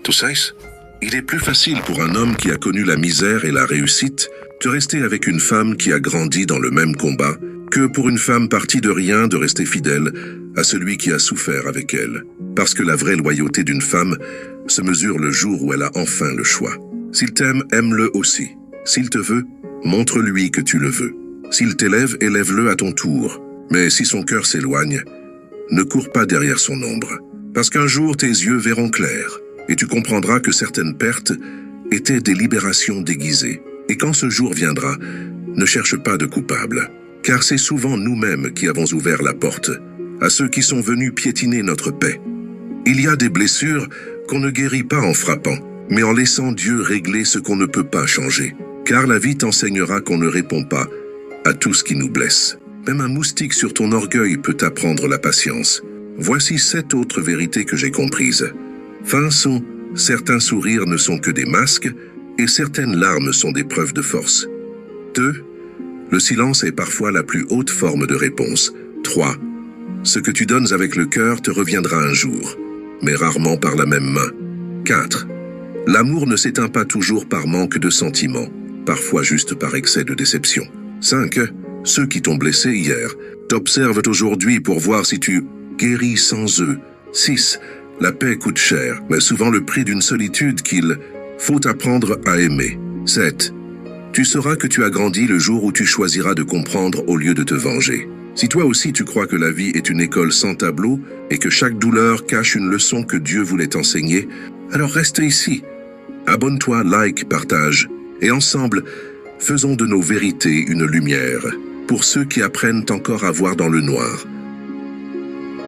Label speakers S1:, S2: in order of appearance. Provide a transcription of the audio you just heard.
S1: Tu sais, il est plus facile pour un homme qui a connu la misère et la réussite de rester avec une femme qui a grandi dans le même combat que pour une femme partie de rien de rester fidèle à celui qui a souffert avec elle. Parce que la vraie loyauté d'une femme se mesure le jour où elle a enfin le choix. S'il t'aime, aime-le aussi. S'il te veut, montre-lui que tu le veux. S'il t'élève, élève-le à ton tour. Mais si son cœur s'éloigne, ne cours pas derrière son ombre. Parce qu'un jour, tes yeux verront clair, et tu comprendras que certaines pertes étaient des libérations déguisées. Et quand ce jour viendra, ne cherche pas de coupable, car c'est souvent nous-mêmes qui avons ouvert la porte à ceux qui sont venus piétiner notre paix. Il y a des blessures qu'on ne guérit pas en frappant, mais en laissant Dieu régler ce qu'on ne peut pas changer. Car la vie t'enseignera qu'on ne répond pas à tout ce qui nous blesse. Même un moustique sur ton orgueil peut t'apprendre la patience. Voici 7 autres vérités que j'ai comprises. Fin sont, certains sourires ne sont que des masques, et certaines larmes sont des preuves de force. 2. Le silence est parfois la plus haute forme de réponse. 3. Ce que tu donnes avec le cœur te reviendra un jour, mais rarement par la même main. 4. L'amour ne s'éteint pas toujours par manque de sentiments, parfois juste par excès de déception. 5. Ceux qui t'ont blessé hier t'observent aujourd'hui pour voir si tu guéris sans eux. 6. La paix coûte cher, mais souvent le prix d'une solitude qu'il faut apprendre à aimer. 7. Tu sauras que tu as grandi le jour où tu choisiras de comprendre au lieu de te venger. Si toi aussi tu crois que la vie est une école sans tableau et que chaque douleur cache une leçon que Dieu voulait t'enseigner, alors reste ici. Abonne-toi, like, partage, et ensemble, faisons de nos vérités une lumière pour ceux qui apprennent encore à voir dans le noir.